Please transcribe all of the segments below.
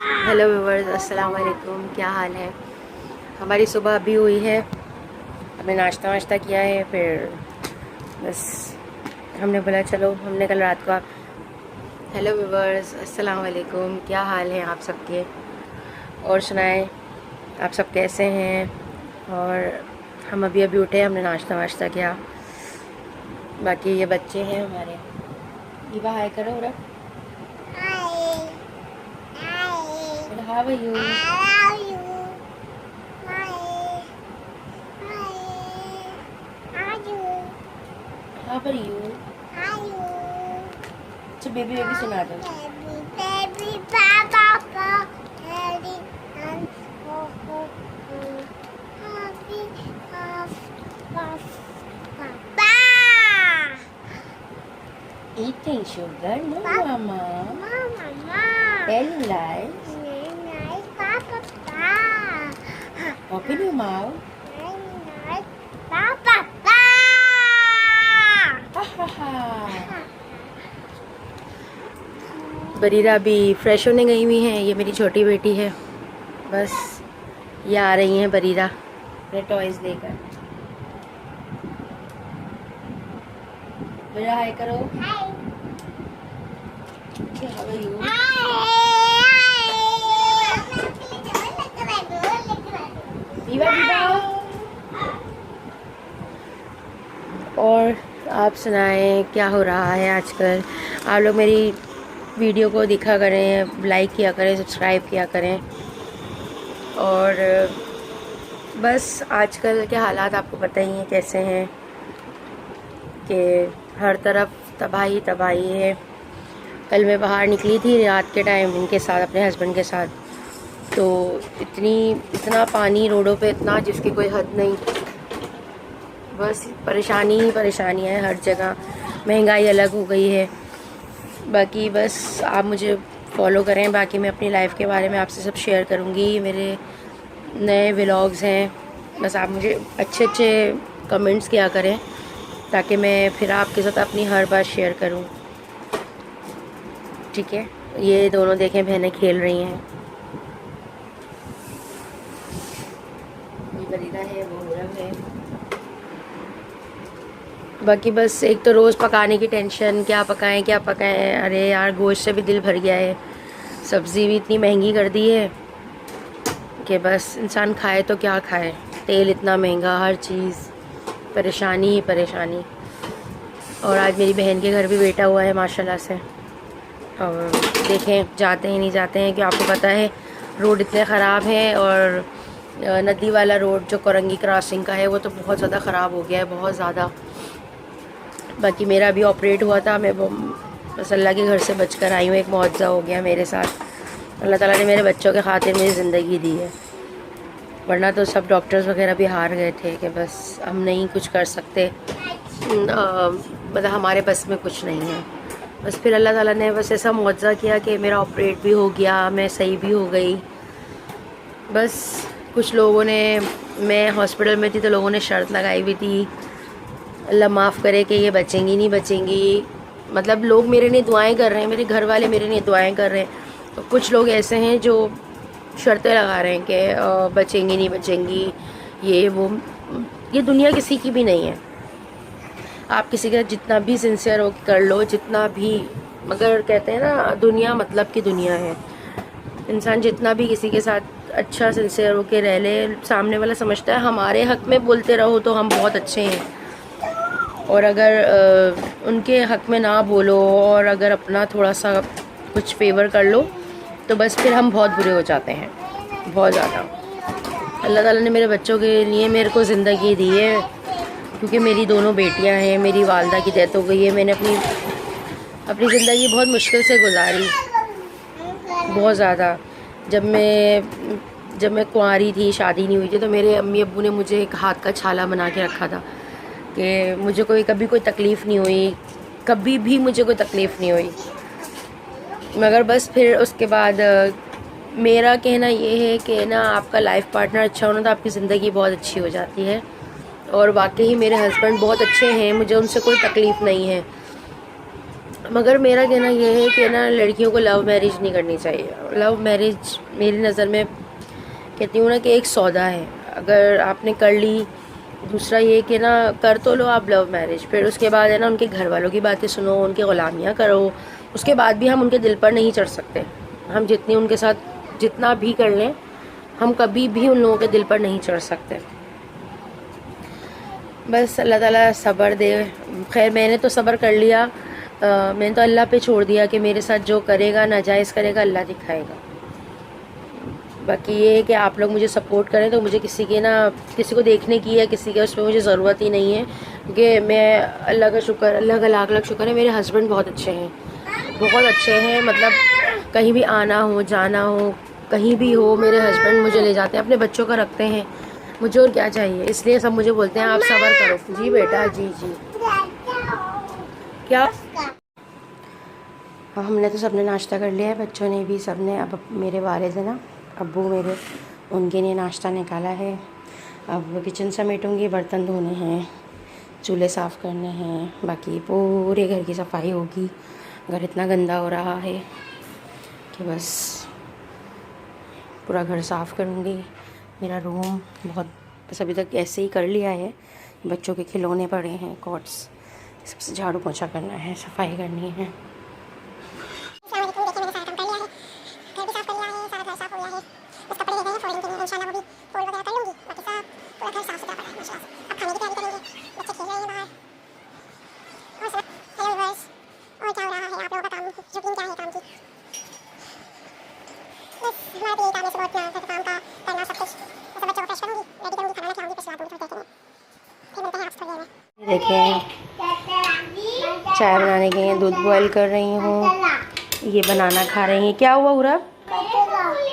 Hello viewers, अस्सलाम वालेकुम। क्या हाल है? हमारी सुबह अभी हुई है। हमने नाश्ता वाश्ता किया है, फिर बस हमने बोला चलो, हमने कल रात को हेलो व्यूवर्स, अस्सलाम वालेकुम। क्या हाल है आप सबके? और सुनाएं, आप सब कैसे हैं? और हम अभी अभी उठे, हमने नाश्ता वाश्ता किया। बाकी ये बच्चे हैं हमारे। ईवा हाय करो। रख how are you? How are you? अच्छा, बेबी बेबी सुना दो। Eating sugar? No, Mama. Tell lies. Open your mouth. Ha ha ha. Bareera भी फ्रेश होने गई हुई हैं। ये मेरी छोटी बेटी है। बस ये आ रही हैं बरीरा अपने टॉयज लेकर। बरीरा हाय करो। Hi. How are you? Eva और आप सुनाएं, क्या हो रहा है आजकल? आप लोग मेरी वीडियो को देखा करें, लाइक किया करें, सब्सक्राइब किया करें। और बस आजकल के हालात आपको पता ही हैं कैसे हैं कि हर तरफ तबाही तबाही है। कल मैं बाहर निकली थी रात के टाइम इनके साथ, अपने हस्बैंड के साथ, तो इतना पानी रोडों पे, इतना जिसकी कोई हद नहीं। बस परेशानी ही परेशानी है हर जगह। महंगाई अलग हो गई है। बाकी बस आप मुझे फॉलो करें। बाकी मैं अपनी लाइफ के बारे में आपसे सब शेयर करूँगी। मेरे नए व्लॉग्स हैं। बस आप मुझे अच्छे अच्छे कमेंट्स किया करें ताकि मैं फिर आपके साथ अपनी हर बात शेयर करूँ। ठीक है? ये दोनों देखें, बहनें खेल रही हैं। ये बरीदा है, वो मुरम है। बाकी बस एक तो रोज़ पकाने की टेंशन, क्या पकाएं क्या पकाएं। अरे यार, गोश्त से भी दिल भर गया है। सब्ज़ी भी इतनी महंगी कर दी है कि बस इंसान खाए तो क्या खाए। तेल इतना महंगा, हर चीज़ परेशानी ही परेशानी। और आज मेरी बहन के घर भी बेटा हुआ है माशाल्लाह से। और देखें जाते हैं नहीं जाते हैं, कि आपको पता है रोड इतने ख़राब हैं। और नदी वाला रोड जो कोरंगी क्रॉसिंग का है वो तो बहुत ज़्यादा ख़राब हो गया है, बहुत ज़्यादा। बाकी मेरा भी ऑपरेट हुआ था, मैं बस अल्लाह के घर से बचकर आई हूँ। एक मुआवजा हो गया मेरे साथ। अल्लाह ताला ने मेरे बच्चों के खातिर मेरी ज़िंदगी दी है, वरना तो सब डॉक्टर्स वगैरह भी हार गए थे कि बस हम नहीं कुछ कर सकते, मतलब हमारे बस में कुछ नहीं है। बस फिर अल्लाह ताला ने बस ऐसा मुआवजा किया कि मेरा ऑपरेट भी हो गया, मैं सही भी हो गई। बस कुछ लोगों ने, मैं हॉस्पिटल में थी तो लोगों ने शर्त लगाई हुई थी, अल्लाह माफ़ करे कि ये बचेंगी नहीं बचेंगी। मतलब लोग मेरे लिए दुआएं कर रहे हैं, मेरे घर वाले मेरे लिए दुआएं कर रहे हैं। तो कुछ लोग ऐसे हैं जो शर्तें लगा रहे हैं कि बचेंगी नहीं बचेंगी, ये वो। ये दुनिया किसी की भी नहीं है। आप किसी का जितना भी सिंसियर हो कर लो, जितना भी, मगर कहते हैं ना दुनिया मतलब की दुनिया है। इंसान जितना भी किसी के साथ अच्छा सिंसियर हो के रह ले, सामने वाला समझता है हमारे हक़ में बोलते रहो तो हम बहुत अच्छे हैं, और अगर उनके हक़ में ना बोलो और अगर अपना थोड़ा सा कुछ फेवर कर लो तो बस फिर हम बहुत बुरे हो जाते हैं, बहुत ज़्यादा। अल्लाह ताला ने मेरे बच्चों के लिए मेरे को ज़िंदगी दी है, क्योंकि मेरी दोनों बेटियां हैं। मेरी वालदा की डेथ हो गई है। मैंने अपनी ज़िंदगी बहुत मुश्किल से गुजारी, बहुत ज़्यादा। जब मैं कुंवारी थी, शादी नहीं हुई थी, तो मेरे अम्मी अब्बू ने मुझे एक हाथ का छाला बना के रखा था कि मुझे कभी कोई तकलीफ़ नहीं हुई, कभी भी मुझे कोई तकलीफ़ नहीं हुई। मगर बस फिर उसके बाद मेरा कहना ये है कि ना, आपका लाइफ पार्टनर अच्छा होना तो आपकी ज़िंदगी बहुत अच्छी हो जाती है। और वाकई ही मेरे हस्बैंड बहुत अच्छे हैं, मुझे उनसे कोई तकलीफ़ नहीं है। मगर मेरा कहना यह है कि ना लड़कियों को लव मैरिज नहीं करनी चाहिए। लव मैरिज मेरी नज़र में कहती हूँ ना कि एक सौदा है, अगर आपने कर ली। दूसरा ये कि ना कर तो लो आप लव मैरिज, फिर उसके बाद है ना उनके घर वालों की बातें सुनो, उनकी ग़ुलामियाँ करो, उसके बाद भी हम उनके दिल पर नहीं चढ़ सकते। हम जितनी उनके साथ जितना भी कर लें, हम कभी भी उन लोगों के दिल पर नहीं चढ़ सकते। बस अल्लाह ताला सब्र दे। खैर मैंने तो सब्र कर लिया, मैंने तो अल्लाह पे छोड़ दिया कि मेरे साथ जो करेगा नाजायज़ करेगा अल्लाह दिखाएगा। बाकी ये है कि आप लोग मुझे सपोर्ट करें, तो मुझे किसी को देखने की या किसी के उसमें मुझे ज़रूरत ही नहीं है, क्योंकि मैं अल्लाह का शुक्र, अल्लाह का लाख लाख शुक्र है, मेरे हस्बैंड बहुत अच्छे हैं, बहुत अच्छे हैं। मतलब कहीं भी आना हो जाना हो, कहीं भी हो, मेरे हस्बैंड मुझे ले जाते हैं, अपने बच्चों का रखते हैं, मुझे और क्या चाहिए। इसलिए सब मुझे बोलते हैं आप सब्र करो। जी बेटा, जी जी। क्या हमने तो सबने नाश्ता कर लिया है, बच्चों ने भी, सबने। अब मेरे वालिद है ना, अब्बू मेरे, उनके लिए नाश्ता निकाला है। अब किचन समेटूँगी, बर्तन धोने हैं, चूल्हे साफ़ करने हैं, बाकी पूरे घर की सफाई होगी। घर इतना गंदा हो रहा है कि बस पूरा घर साफ़ करूँगी। मेरा रूम बहुत बस अभी तक ऐसे ही कर लिया है, बच्चों के खिलौने पड़े हैं, कॉट्स, सबसे झाड़ू पोछा करना है, सफाई करनी है। देखें चाय बनाने के लिए दूध बॉईल कर रही हूँ, ये बनाना खा रही हैं। क्या हुआ उरा?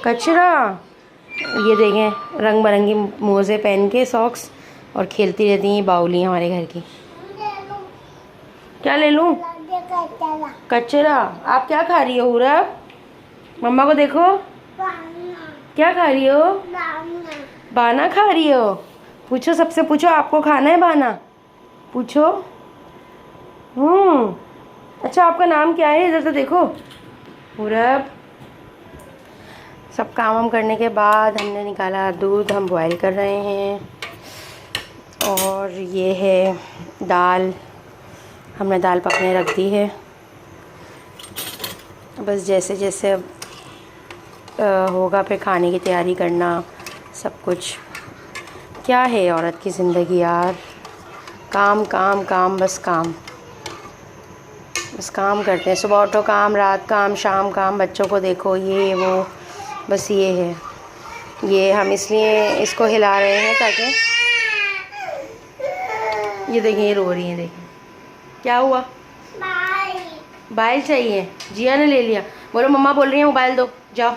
कचरा। ये देखें रंग बिरंगी मोज़े पहन के, सॉक्स, और खेलती रहती हैं बाउली हमारे घर की। क्या ले लूँ? कचरा। आप क्या खा रही हो उरा? मम्मा को देखो, क्या खा रही हो? बाना खा रही हो? पूछो, सबसे पूछो आपको खाना है बाना, पूछो। अच्छा आपका नाम क्या है? इधर तो देखो। पूरब। सब काम हम करने के बाद हमने निकाला दूध, हम बॉईल कर रहे हैं। और ये है दाल, हमने दाल पकने रख दी है। बस जैसे जैसे होगा फिर खाने की तैयारी करना, सब कुछ। क्या है औरत की ज़िंदगी यार, काम काम काम, बस काम, बस काम करते हैं। सुबह उठो काम, रात काम, शाम काम, बच्चों को देखो, ये वो, बस ये है। ये हम इसलिए इसको हिला रहे हैं ताकि, ये देखें ये रो रही है, देखें। क्या हुआ? मोबाइल चाहिए? जिया ने ले लिया। बोलो मम्मा बोल रही है मोबाइल दो, जाओ।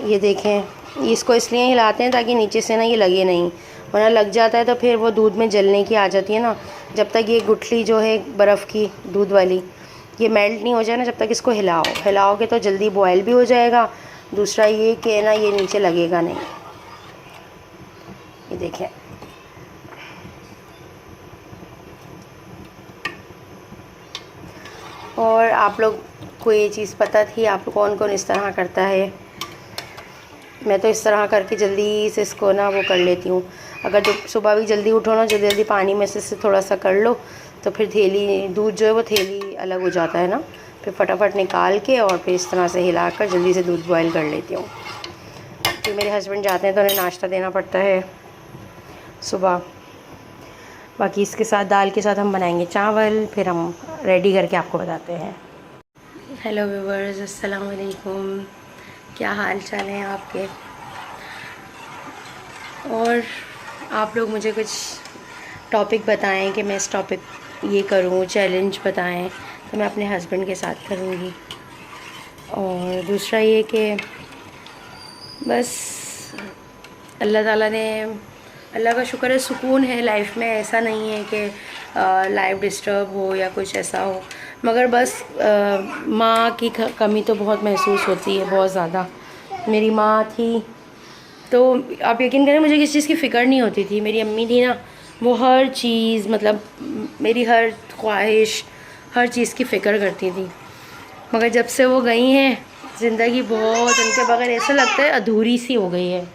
ये देखें, इसको इसलिए हिलाते हैं ताकि नीचे से ना ये लगे नहीं, वरना लग जाता है तो फिर वो दूध में जलने की आ जाती है ना। जब तक ये गुठली जो है बर्फ़ की दूध वाली, ये मेल्ट नहीं हो जाए ना, जब तक इसको हिलाओगे तो जल्दी बॉयल भी हो जाएगा। दूसरा ये कि ना ये नीचे लगेगा नहीं। ये देखें, और आप लोग को ये चीज़ पता थी? आप लोग कौन कौन इस तरह करता है? मैं तो इस तरह करके जल्दी से इसको ना वो कर लेती हूँ। अगर जो सुबह भी जल्दी उठो ना, जल्दी जल्दी पानी में से थोड़ा सा कर लो, तो फिर थैली, दूध जो है वो थैली अलग हो जाता है ना, फिर फटाफट निकाल के और फिर इस तरह से हिलाकर जल्दी से दूध बॉईल कर लेती हूँ। फिर मेरे हस्बैंड जाते हैं तो उन्हें नाश्ता देना पड़ता है सुबह। बाकी इसके साथ, दाल के साथ हम बनाएंगे चावल, फिर हम रेडी करके आपको बताते हैं। हेलो व्यूअर्स, अस्सलाम वालेकुम, क्या हाल चाल हैं आपके? और आप लोग मुझे कुछ टॉपिक बताएं कि मैं इस टॉपिक ये करूं, चैलेंज बताएं, तो मैं अपने हस्बैंड के साथ करूंगी। और दूसरा ये कि बस अल्लाह ताला ने, अल्लाह का शुक्र है, सुकून है लाइफ में। ऐसा नहीं है कि लाइफ डिस्टर्ब हो या कुछ ऐसा हो, मगर बस माँ की कमी तो बहुत महसूस होती है, बहुत ज़्यादा। मेरी माँ थी तो आप यकीन करें मुझे किसी चीज़ की फ़िक्र नहीं होती थी। मेरी अम्मी थी ना, वो हर चीज़ मतलब मेरी हर ख्वाहिश, हर चीज़ की फ़िक्र करती थी। मगर जब से वो गई हैं, ज़िंदगी बहुत उनके बगैर ऐसा लगता है अधूरी सी हो गई है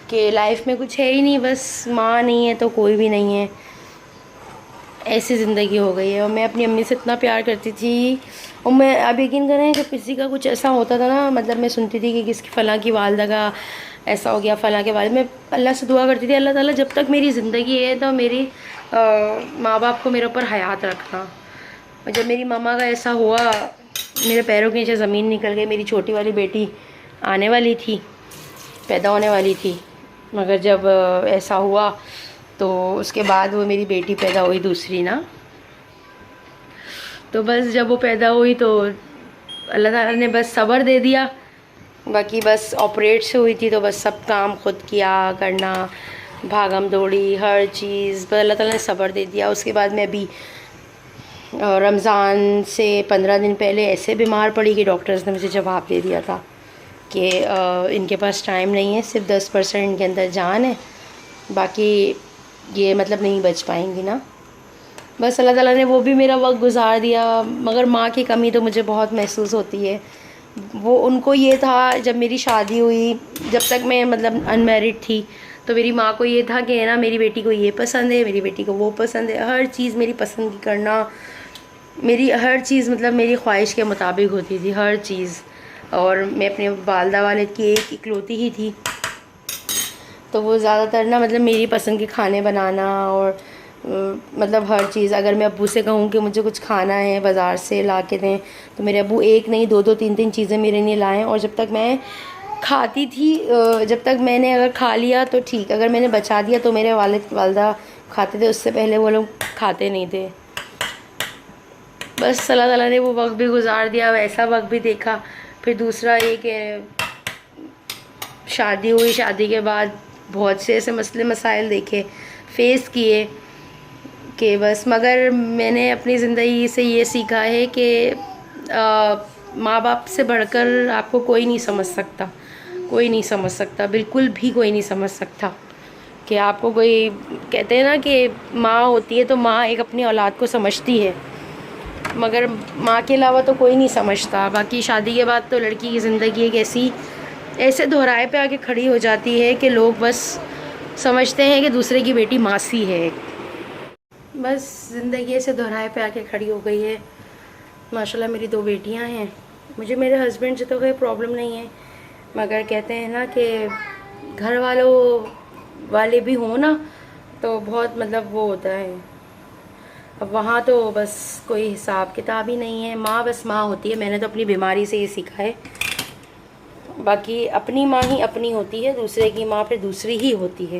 कि लाइफ में कुछ है ही नहीं, बस माँ नहीं है तो कोई भी नहीं है, ऐसी ज़िंदगी हो गई है। और मैं अपनी अम्मी से इतना प्यार करती थी, और मैं आप यकीन करें कि किसी का कुछ ऐसा होता था ना, मतलब मैं सुनती थी कि किसकी फ़लाँ की वालदा का ऐसा हो गया, फ़लाँ के वालिद, मैं अल्लाह से दुआ करती थी, अल्लाह ताला जब तक मेरी ज़िंदगी है तो मेरी माँ बाप को मेरे ऊपर हयात रखना। और जब मेरी मामा का ऐसा हुआ, मेरे पैरों के नीचे ज़मीन निकल गई। मेरी छोटी वाली बेटी आने वाली थी, पैदा होने वाली थी, मगर जब ऐसा हुआ तो उसके बाद वो मेरी बेटी पैदा हुई दूसरी ना, तो बस जब वो पैदा हुई तो अल्लाह ताला ने बस सब्र दे दिया। बाकी बस ऑपरेट से हुई थी तो बस सब काम खुद किया करना, भागम दौड़ी हर चीज़, बस अल्लाह ताला ने सब्र दे दिया। उसके बाद मैं अभी रमज़ान से 15 दिन पहले ऐसे बीमार पड़ी कि डॉक्टर्स ने मुझे जवाब दे दिया था कि इनके पास टाइम नहीं है, सिर्फ 10% इनके अंदर जान है, बाकी ये मतलब नहीं बच पाएंगी ना। बस अल्लाह ताला ने वो भी मेरा वक्त गुजार दिया। मगर माँ की कमी तो मुझे बहुत महसूस होती है। वो उनको ये था, जब मेरी शादी हुई, जब तक मैं मतलब अनमैरिड थी, तो मेरी माँ को ये था कि ना मेरी बेटी को ये पसंद है, मेरी बेटी को वो पसंद है, हर चीज़ मेरी पसंद की करना, मेरी हर चीज़ मतलब मेरी ख्वाहिश के मुताबिक होती थी हर चीज़। और मैं अपने वालदा वालिद की एक इकलौती ही थी, तो वो ज़्यादातर ना मतलब मेरी पसंद के खाने बनाना और मतलब हर चीज़। अगर मैं अब्बू से कहूँ कि मुझे कुछ खाना है बाज़ार से ला के दें, तो मेरे अब्बू एक नहीं दो दो तीन तीन चीज़ें मेरे लिए लाएं। और जब तक मैं खाती थी, जब तक मैंने अगर खा लिया तो ठीक, अगर मैंने बचा दिया तो मेरे वालिद वालदा खाते थे, उससे पहले वो लोग खाते नहीं थे। बस अल्लाह ताला ने वो वक्त भी गुजार दिया, वैसा वक्त भी देखा। फिर दूसरा ये कि शादी हुई, शादी के बाद बहुत से ऐसे मसले मसाइल देखे, फेस किए कि बस। मगर मैंने अपनी ज़िंदगी से ये सीखा है कि माँ बाप से बढ़कर आपको कोई नहीं समझ सकता, कोई नहीं समझ सकता, बिल्कुल भी कोई नहीं समझ सकता। कि आपको कोई कहते हैं ना कि माँ होती है तो माँ एक अपनी औलाद को समझती है, मगर माँ के अलावा तो कोई नहीं समझता। बाकी शादी के बाद तो लड़की की ज़िंदगी एक ऐसे दोहराए पे आके खड़ी हो जाती है कि लोग बस समझते हैं कि दूसरे की बेटी मासी है। बस ज़िंदगी ऐसे दोहराए पे आके खड़ी हो गई है। माशाल्लाह मेरी 2 बेटियां हैं। मुझे मेरे हस्बैंड से तो कोई प्रॉब्लम नहीं है, मगर कहते हैं ना कि घर वालों वाले भी हों ना तो बहुत मतलब वो होता है। अब वहाँ तो बस कोई हिसाब किताब ही नहीं है, माँ बस माँ होती है। मैंने तो अपनी बीमारी से ये सीखा है। बाकी अपनी माँ ही अपनी होती है, दूसरे की माँ फिर दूसरी ही होती है।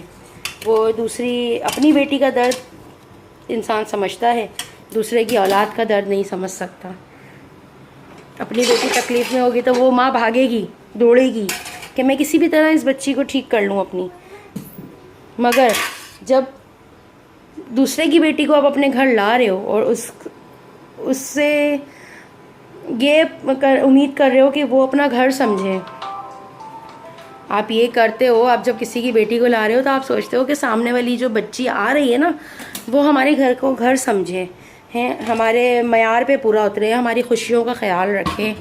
वो दूसरी अपनी बेटी का दर्द इंसान समझता है, दूसरे की औलाद का दर्द नहीं समझ सकता। अपनी बेटी तकलीफ़ में होगी तो वो माँ भागेगी, दौड़ेगी कि मैं किसी भी तरह इस बच्ची को ठीक कर लूँ अपनी। मगर जब दूसरे की बेटी को आप अपने घर ला रहे हो और उससे ये उम्मीद कर रहे हो कि वो अपना घर समझे, आप ये करते हो। आप जब किसी की बेटी को ला रहे हो तो आप सोचते हो कि सामने वाली जो बच्ची आ रही है ना वो हमारे घर को घर समझे हैं, हमारे मयार पे पूरा उतरे, हमारी खुशियों का ख्याल रखें।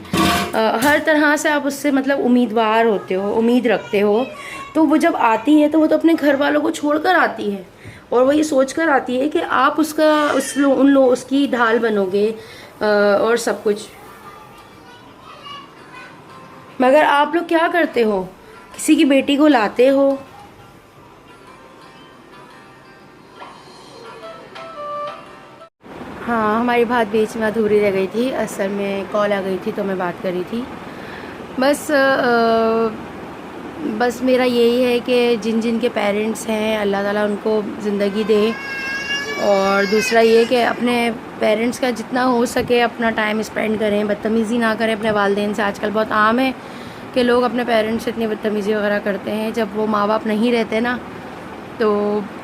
हर तरह से आप उससे मतलब उम्मीदवार होते हो, उम्मीद रखते हो। तो वो जब आती है तो वो तो अपने घर वालों को छोड़कर आती है और वो ये सोच कर आती है कि आप उसकी ढाल बनोगे और सब कुछ। मगर आप लोग क्या करते हो, किसी की बेटी को लाते हो, हाँ हमारी बात बीच में अधूरी रह गई थी, असल में कॉल आ गई थी तो मैं बात कर रही थी। बस बस मेरा यही है कि जिन जिन के पेरेंट्स हैं अल्लाह ताला उनको ज़िंदगी दे। और दूसरा ये कि अपने पेरेंट्स का जितना हो सके अपना टाइम स्पेंड करें, बदतमीज़ी ना करें अपने वालिदैन से। आजकल बहुत आम है कि लोग अपने पेरेंट्स से इतनी बदतमीज़ी वगैरह करते हैं। जब वो माँ बाप नहीं रहते ना तो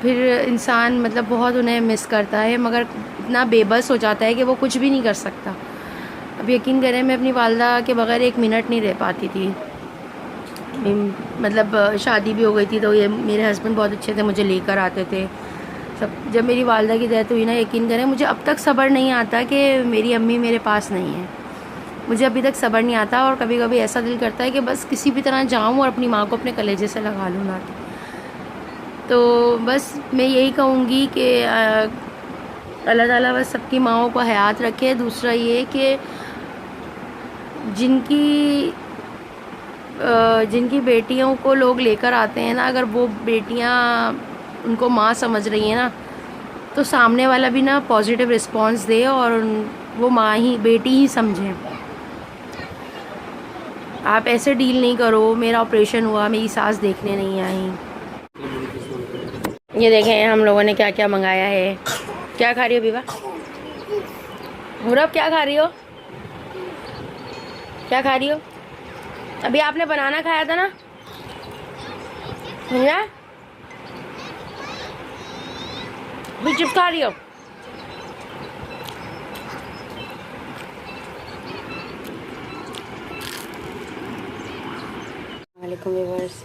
फिर इंसान मतलब बहुत उन्हें मिस करता है, मगर इतना बेबस हो जाता है कि वो कुछ भी नहीं कर सकता। अब यकीन करें मैं अपनी वालदा के बग़ैर 1 मिनट नहीं रह पाती थी। मतलब शादी भी हो गई थी तो ये मेरे हस्बैंड बहुत अच्छे थे, मुझे लेकर आते थे, सब जब मेरी वालदा की डेथ हुई ना, यकीन करें मुझे अब तक सब्र नहीं आता कि मेरी अम्मी मेरे पास नहीं है। मुझे अभी तक सब्र नहीं आता और कभी कभी ऐसा दिल करता है कि बस किसी भी तरह जाऊँ और अपनी माँ को अपने कलेजे से लगा लूँ ना। तो बस मैं यही कहूँगी कि अल्लाह ताला बस सबकी माँओं को हयात रखे। दूसरा ये कि जिनकी बेटियों को लोग लेकर आते हैं ना, अगर वो बेटियां उनको माँ समझ रही हैं ना, तो सामने वाला भी ना पॉजिटिव रिस्पांस दे और वो माँ ही बेटी ही समझें। आप ऐसे डील नहीं करो, मेरा ऑपरेशन हुआ मेरी सास देखने नहीं आई। ये देखें हम लोगों ने क्या क्या मंगाया है। क्या खा रही हो बीबा? मुरब क्या खा रही हो? क्या खा रही हो? अभी आपने बनाना खाया था ना, समझा? अभी चिप्स खा रही हो? वालेकुम व्यूअर्स,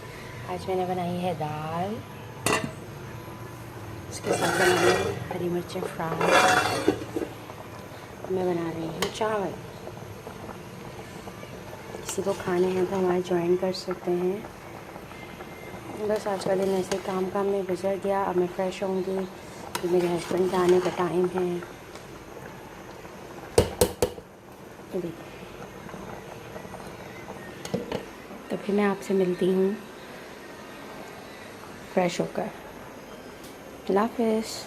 आज मैंने बनाई है दाल, इसके साथ बनाई है हरी मिर्चें फ्राई। मैं बना रही हूँ चावल। किसी को खाने हैं तो हमारे ज्वाइन कर सकते हैं। बस आज का दिन ऐसे काम में गुजर गया। अब मैं फ़्रेश होंगी कि मेरे हस्बैंड के आने का टाइम है। तो देखिए, तो फिर मैं आपसे मिलती हूँ फ़्रेश होकर। अल्लाह हाफ़िज़।